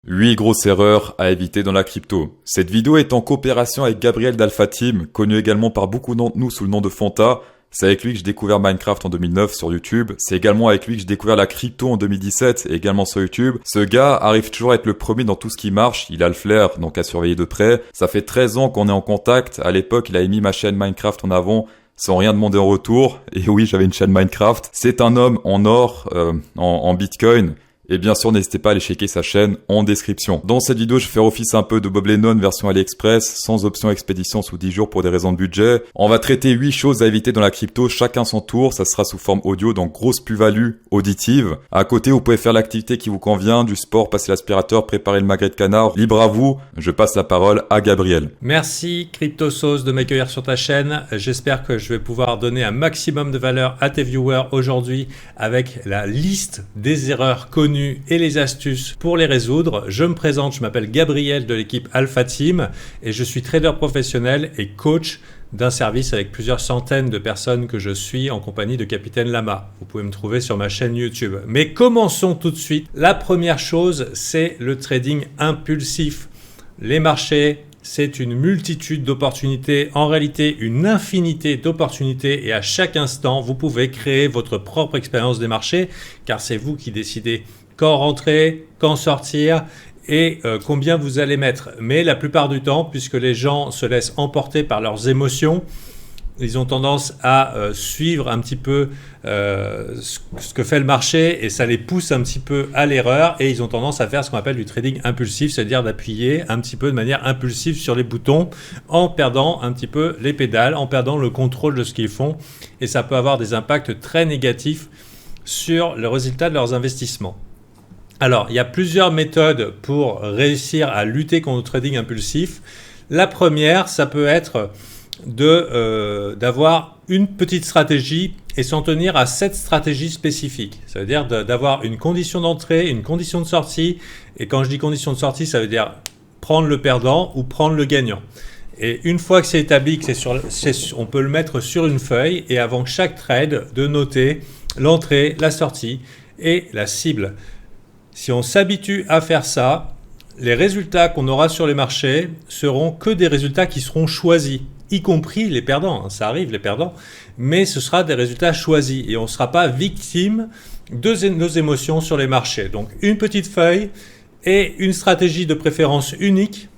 8 grosses erreurs à éviter dans la crypto. Cette vidéo est en coopération avec Gabriel d'Alpha Team, connu également par beaucoup d'entre nous sous le nom de Fanta. C'est avec lui que j'ai découvert Minecraft en 2009 sur YouTube. C'est également avec lui que j'ai découvert la crypto en 2017, également sur YouTube. Ce gars arrive toujours à être le premier dans tout ce qui marche. Il a le flair, donc à surveiller de près. Ça fait 13 ans qu'on est en contact. À l'époque, il avait mis ma chaîne Minecraft en avant, sans rien demander en retour. Et oui, j'avais une chaîne Minecraft. C'est un homme en or, en Bitcoin. Et bien sûr, n'hésitez pas à aller checker sa chaîne en description. Dans cette vidéo, je vais faire office un peu de Bob Lennon version AliExpress, sans option expédition sous 10 jours pour des raisons de budget. On va traiter 8 choses à éviter dans la crypto, chacun son tour. Ça sera sous forme audio, donc grosse plus-value auditive. À côté, vous pouvez faire l'activité qui vous convient, du sport, passer l'aspirateur, préparer le magret de canard. Libre à vous. Je passe la parole à Gabriel. Merci CryptoSauce de m'accueillir sur ta chaîne. J'espère que je vais pouvoir donner un maximum de valeur à tes viewers aujourd'hui avec la liste des erreurs connues et les astuces pour les résoudre. Je me présente, je m'appelle Gabriel de l'équipe Alpha Team et je suis trader professionnel et coach d'un service avec plusieurs centaines de personnes que je suis en compagnie de Capitaine Lama. Vous pouvez me trouver sur ma chaîne YouTube. Mais commençons tout de suite. La première chose, c'est le trading impulsif. Les marchés, c'est une multitude d'opportunités, en réalité une infinité d'opportunités et à chaque instant, vous pouvez créer votre propre expérience des marchés car c'est vous qui décidez quand rentrer, quand sortir et combien vous allez mettre. Mais la plupart du temps, puisque les gens se laissent emporter par leurs émotions, ils ont tendance à suivre un petit peu ce que fait le marché et ça les pousse un petit peu à l'erreur et ils ont tendance à faire ce qu'on appelle du trading impulsif, c'est-à-dire d'appuyer un petit peu de manière impulsive sur les boutons en perdant un petit peu les pédales, en perdant le contrôle de ce qu'ils font et ça peut avoir des impacts très négatifs sur le résultat de leurs investissements. Alors, il y a plusieurs méthodes pour réussir à lutter contre le trading impulsif. La première, ça peut être d'avoir une petite stratégie et s'en tenir à cette stratégie spécifique. Ça veut dire d'avoir une condition d'entrée, une condition de sortie. Et quand je dis condition de sortie, ça veut dire prendre le perdant ou prendre le gagnant. Et une fois que c'est établi, on peut le mettre sur une feuille et avant chaque trade, de noter l'entrée, la sortie et la cible. Si on s'habitue à faire ça, les résultats qu'on aura sur les marchés seront que des résultats qui seront choisis, y compris les perdants. Ça arrive, les perdants, mais ce sera des résultats choisis et on ne sera pas victime de nos émotions sur les marchés. Donc, une petite feuille et une stratégie de préférence unique,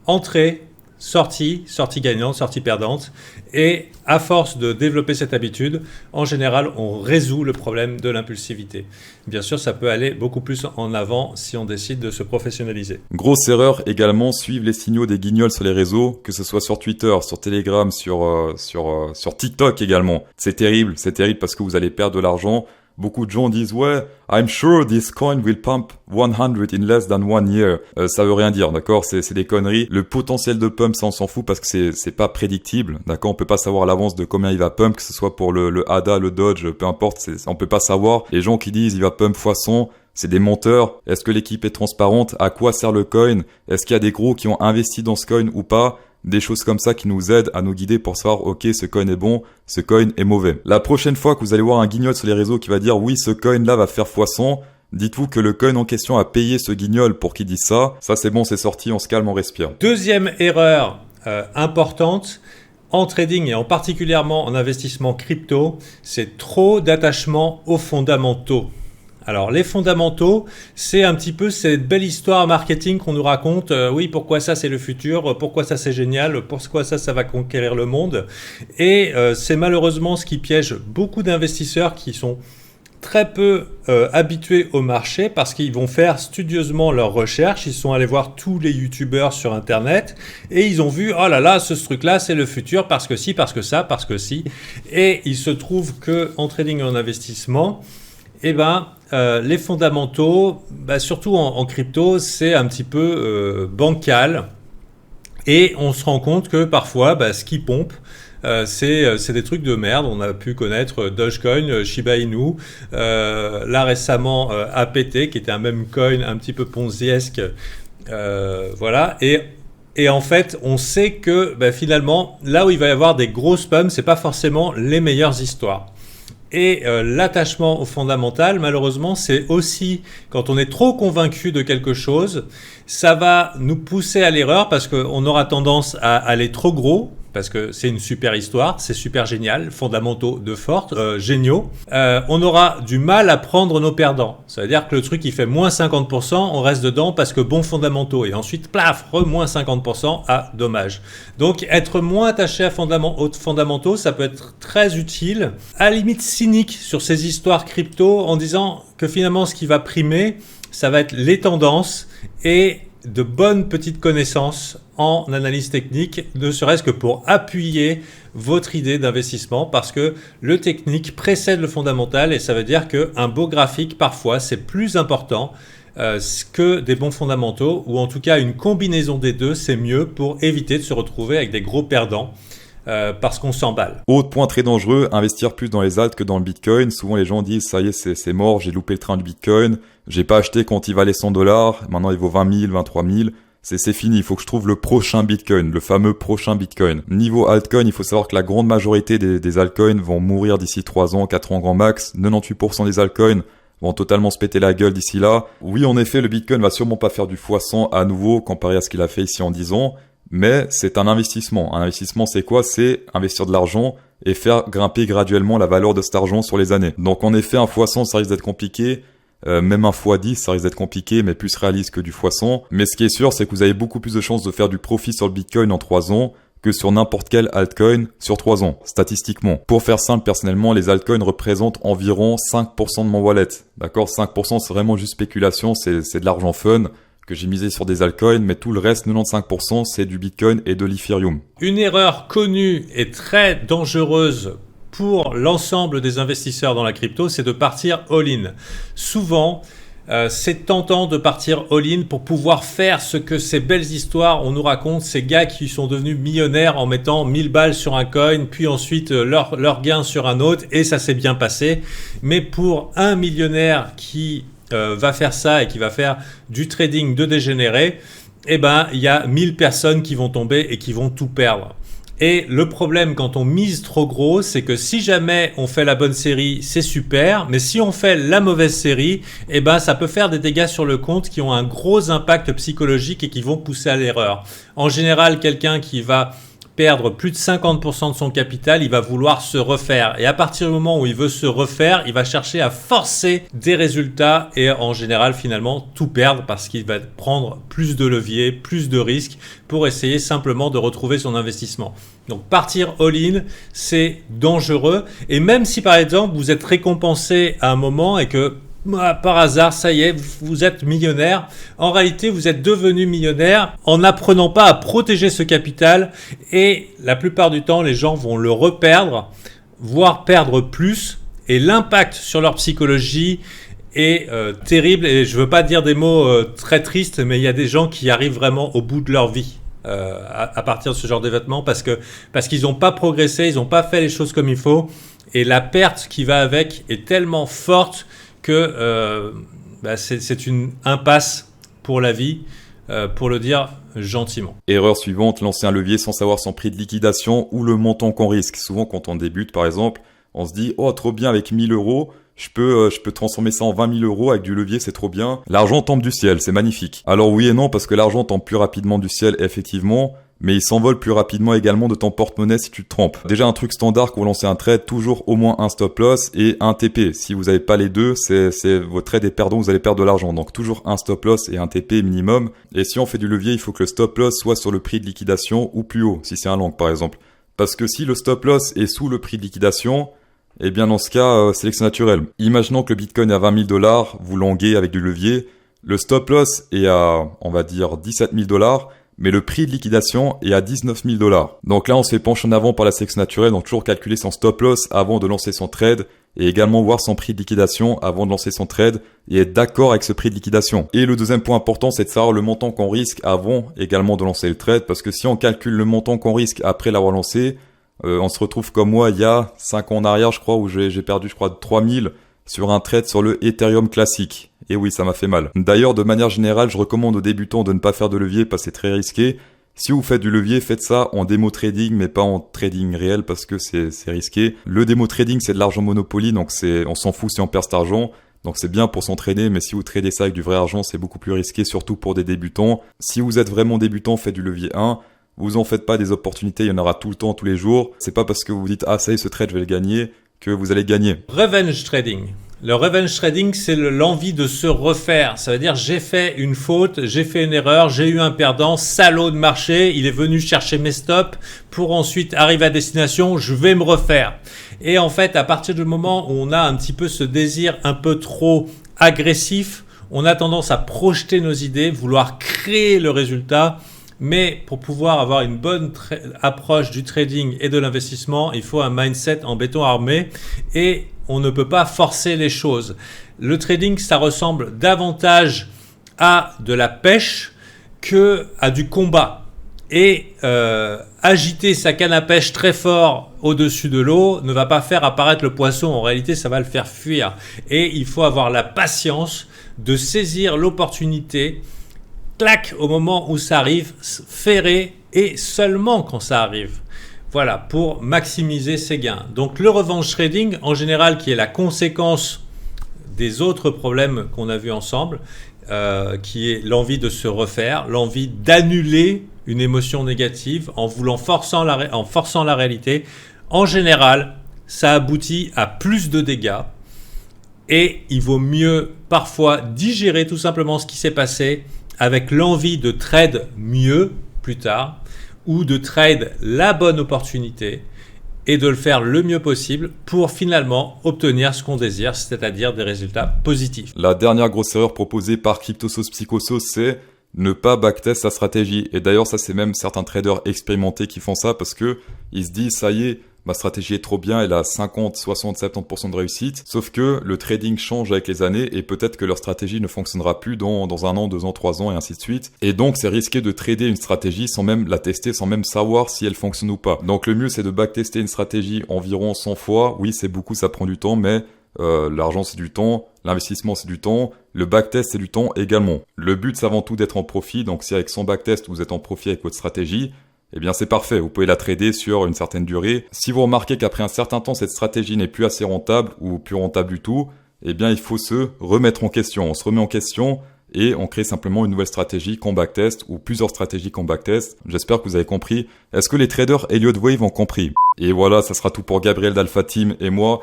entrée, sortie gagnante, sortie perdante. Et à force de développer cette habitude, en général, on résout le problème de l'impulsivité. Bien sûr, ça peut aller beaucoup plus en avant si on décide de se professionnaliser. Grosse erreur également, suivre les signaux des guignols sur les réseaux, que ce soit sur Twitter, sur Telegram, sur TikTok également. C'est terrible parce que vous allez perdre de l'argent. Beaucoup de gens disent « Ouais, I'm sure this coin will pump 100 in less than 1 year ». Ça veut rien dire, d'accord ? C'est des conneries. Le potentiel de pump, ça on s'en fout parce que c'est pas prédictible, d'accord ? On peut pas savoir à l'avance de combien il va pump, que ce soit pour le ADA, le Dodge, peu importe, on peut pas savoir. Les gens qui disent « Il va pump x100 », c'est des menteurs. Est-ce que l'équipe est transparente ? À quoi sert le coin ? Est-ce qu'il y a des gros qui ont investi dans ce coin ou pas ? Des choses comme ça qui nous aident à nous guider pour savoir ok, ce coin est bon, ce coin est mauvais. La prochaine fois que vous allez voir un guignol sur les réseaux qui va dire oui, ce coin là va faire x100, dites-vous que le coin en question a payé ce guignol pour qu'il dise ça. Ça c'est bon, c'est sorti, on se calme, on respire. Deuxième erreur importante en trading et en particulièrement en investissement crypto, c'est trop d'attachement aux fondamentaux. Alors, les fondamentaux, c'est un petit peu cette belle histoire marketing qu'on nous raconte. Oui, pourquoi ça, c'est le futur? Pourquoi ça, c'est génial? Pourquoi ça va conquérir le monde? Et c'est malheureusement ce qui piège beaucoup d'investisseurs qui sont très peu habitués au marché parce qu'ils vont faire studieusement leurs recherches. Ils sont allés voir tous les youtubeurs sur Internet et ils ont vu « Oh là là, ce truc-là, c'est le futur parce que si, parce que ça, parce que si. » Et il se trouve qu'en trading et en investissement, les fondamentaux, surtout en crypto, c'est un petit peu bancal et on se rend compte que parfois, ce qui pompe, c'est des trucs de merde. On a pu connaître Dogecoin, Shiba Inu, là récemment APT qui était un même coin un petit peu ponziesque, voilà. Et en fait, on sait que finalement, là où il va y avoir des grosses pumps, c'est pas forcément les meilleures histoires. Et l'attachement au fondamental, malheureusement, c'est aussi quand on est trop convaincu de quelque chose, ça va nous pousser à l'erreur parce qu'on aura tendance à aller trop gros, parce que c'est une super histoire, c'est super génial, fondamentaux de force, géniaux. On aura du mal à prendre nos perdants. Ça veut dire que le truc qui fait moins 50%, on reste dedans parce que bons fondamentaux. Et ensuite, plaf, moins 50%, ah, dommage. Donc, être moins attaché aux fondamentaux, ça peut être très utile. À la limite cynique sur ces histoires crypto en disant que finalement, ce qui va primer, ça va être les tendances et de bonnes petites connaissances en analyse technique, ne serait-ce que pour appuyer votre idée d'investissement, parce que le technique précède le fondamental et ça veut dire qu'un beau graphique, parfois, c'est plus important que des bons fondamentaux, ou en tout cas une combinaison des deux, c'est mieux pour éviter de se retrouver avec des gros perdants. Parce qu'on s'emballe. Autre point très dangereux, investir plus dans les alts que dans le Bitcoin. Souvent les gens disent ça y est, c'est mort, j'ai loupé le train du Bitcoin, j'ai pas acheté quand il valait $100, maintenant il vaut 20 000, 23 000. C'est fini, il faut que je trouve le prochain Bitcoin, le fameux prochain Bitcoin. Niveau altcoin, il faut savoir que la grande majorité des altcoins vont mourir d'ici 3 ans, 4 ans grand max. 98% des altcoins vont totalement se péter la gueule d'ici là. Oui, en effet, le Bitcoin va sûrement pas faire du x100 à nouveau comparé à ce qu'il a fait ici en 10 ans. Mais c'est un investissement. Un investissement, c'est quoi? C'est investir de l'argent et faire grimper graduellement la valeur de cet argent sur les années. Donc en effet, un x100, ça risque d'être compliqué. Même un x10, ça risque d'être compliqué, mais plus réaliste que du x100. Mais ce qui est sûr, c'est que vous avez beaucoup plus de chances de faire du profit sur le Bitcoin en 3 ans que sur n'importe quel altcoin sur 3 ans, statistiquement. Pour faire simple, personnellement, les altcoins représentent environ 5% de mon wallet. D'accord? 5%, c'est vraiment juste spéculation, c'est de l'argent fun que j'ai misé sur des altcoins, mais tout le reste, 95%, c'est du Bitcoin et de l'Ethereum. Une erreur connue et très dangereuse pour l'ensemble des investisseurs dans la crypto, c'est de partir all-in. Souvent, c'est tentant de partir all-in pour pouvoir faire ce que ces belles histoires, on nous raconte, ces gars qui sont devenus millionnaires en mettant 1000 balles sur un coin, puis ensuite leur gain sur un autre, et ça s'est bien passé. Mais pour un millionnaire qui va faire ça et qui va faire du trading de dégénéré, eh ben, il y a 1000 personnes qui vont tomber et qui vont tout perdre. Et le problème quand on mise trop gros, c'est que si jamais on fait la bonne série, c'est super, mais si on fait la mauvaise série, eh ben, ça peut faire des dégâts sur le compte qui ont un gros impact psychologique et qui vont pousser à l'erreur. En général, quelqu'un qui va perdre plus de 50% de son capital, il va vouloir se refaire. Et à partir du moment où il veut se refaire, il va chercher à forcer des résultats et en général, finalement, tout perdre parce qu'il va prendre plus de leviers, plus de risques pour essayer simplement de retrouver son investissement. Donc, partir all-in, c'est dangereux. Et même si, par exemple, vous êtes récompensé à un moment et que par hasard, ça y est, vous êtes millionnaire. En réalité, vous êtes devenu millionnaire en n'apprenant pas à protéger ce capital et la plupart du temps, les gens vont le reperdre, voire perdre plus et l'impact sur leur psychologie est terrible et je veux pas dire des mots très tristes, mais il y a des gens qui arrivent vraiment au bout de leur vie. À partir de ce genre d'événements parce qu'ils n'ont pas progressé, ils n'ont pas fait les choses comme il faut et la perte qui va avec est tellement forte que c'est une impasse pour la vie, pour le dire gentiment. Erreur suivante, lancer un levier sans savoir son prix de liquidation ou le montant qu'on risque. Souvent, quand on débute, par exemple, on se dit « Oh, trop bien, avec 1000 euros, je peux transformer ça en 20 000 euros avec du levier, c'est trop bien. » L'argent tombe du ciel, c'est magnifique. Alors oui et non, parce que l'argent tombe plus rapidement du ciel, effectivement, mais il s'envole plus rapidement également de ton porte-monnaie si tu te trompes. Déjà un truc standard quand vous lancez un trade, toujours au moins un stop loss et un TP. Si vous n'avez pas les deux, votre trade est perdant, vous allez perdre de l'argent. Donc toujours un stop loss et un TP minimum. Et si on fait du levier, il faut que le stop loss soit sur le prix de liquidation ou plus haut, si c'est un long par exemple. Parce que si le stop loss est sous le prix de liquidation, eh bien dans ce cas, sélection naturelle. Imaginons que le Bitcoin est à 20 000 $, vous longuez avec du levier. Le stop loss est à, on va dire, 17 000 $. Mais le prix de liquidation est à 19 000 $. Donc là, on se fait pencher en avant par la sélection naturelle, donc toujours calculer son stop loss avant de lancer son trade et également voir son prix de liquidation avant de lancer son trade et être d'accord avec ce prix de liquidation. Et le deuxième point important, c'est de savoir le montant qu'on risque avant également de lancer le trade parce que si on calcule le montant qu'on risque après l'avoir lancé, on se retrouve comme moi il y a 5 ans en arrière, je crois, où j'ai perdu, je crois, 3000 sur un trade sur le Ethereum classique. Et oui, ça m'a fait mal. D'ailleurs, de manière générale, je recommande aux débutants de ne pas faire de levier parce que c'est très risqué. Si vous faites du levier, faites ça en démo trading, mais pas en trading réel parce que c'est risqué. Le démo trading, c'est de l'argent Monopoly, donc on s'en fout si on perd cet argent. Donc c'est bien pour s'entraîner, mais si vous tradez ça avec du vrai argent, c'est beaucoup plus risqué, surtout pour des débutants. Si vous êtes vraiment débutant, faites du levier 1. Vous en faites pas des opportunités, il y en aura tout le temps, tous les jours. C'est pas parce que vous vous dites, ah ça y est, ce trade, je vais le gagner, que vous allez gagner. Revenge trading. Le revenge trading, c'est l'envie de se refaire. Ça veut dire, j'ai fait une faute, j'ai fait une erreur, j'ai eu un perdant, salaud de marché, il est venu chercher mes stops pour ensuite arriver à destination, je vais me refaire. Et en fait, à partir du moment où on a un petit peu ce désir un peu trop agressif, on a tendance à projeter nos idées, vouloir créer le résultat. Mais pour pouvoir avoir une bonne approche du trading et de l'investissement, il faut un mindset en béton armé et on ne peut pas forcer les choses. Le trading, ça ressemble davantage à de la pêche que à du combat. Et agiter sa canne à pêche très fort au-dessus de l'eau ne va pas faire apparaître le poisson. En réalité, ça va le faire fuir. Et il faut avoir la patience de saisir l'opportunité. Clac, au moment où ça arrive, ferré et seulement quand ça arrive. Voilà, pour maximiser ses gains. Donc le revenge trading, en général, qui est la conséquence des autres problèmes qu'on a vus ensemble, qui est l'envie de se refaire, l'envie d'annuler une émotion négative en forçant la réalité. En général, ça aboutit à plus de dégâts et il vaut mieux parfois digérer tout simplement ce qui s'est passé avec l'envie de trade mieux plus tard ou de trade la bonne opportunité et de le faire le mieux possible pour finalement obtenir ce qu'on désire, c'est-à-dire des résultats positifs. La dernière grosse erreur proposée par CryptoSauce Psychosauce, c'est ne pas backtest sa stratégie. Et d'ailleurs, ça c'est même certains traders expérimentés qui font ça parce que ils se disent ça y est, ma stratégie est trop bien, elle a 50, 60, 70% de réussite. Sauf que le trading change avec les années et peut-être que leur stratégie ne fonctionnera plus dans 1 an, 2 ans, 3 ans et ainsi de suite. Et donc, c'est risqué de trader une stratégie sans même la tester, sans même savoir si elle fonctionne ou pas. Donc, le mieux, c'est de backtester une stratégie environ 100 fois. Oui, c'est beaucoup, ça prend du temps, mais l'argent, c'est du temps. L'investissement, c'est du temps. Le backtest, c'est du temps également. Le but, c'est avant tout d'être en profit. Donc, si avec 100 backtest, vous êtes en profit avec votre stratégie, eh bien c'est parfait, vous pouvez la trader sur une certaine durée. Si vous remarquez qu'après un certain temps, cette stratégie n'est plus assez rentable ou plus rentable du tout, eh bien il faut se remettre en question. On se remet en question et on crée simplement une nouvelle stratégie qu'on backtest ou plusieurs stratégies qu'on backtest. J'espère que vous avez compris. Est-ce que les traders Elliott Wave ont compris? Et voilà, ça sera tout pour Gabriel d'Alpha Team et moi.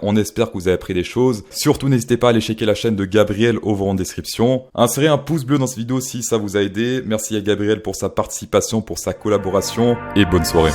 On espère que vous avez appris des choses. Surtout, n'hésitez pas à aller checker la chaîne de Gabriel en description. Insérez un pouce bleu dans cette vidéo si ça vous a aidé. Merci à Gabriel pour sa participation, pour sa collaboration et bonne soirée.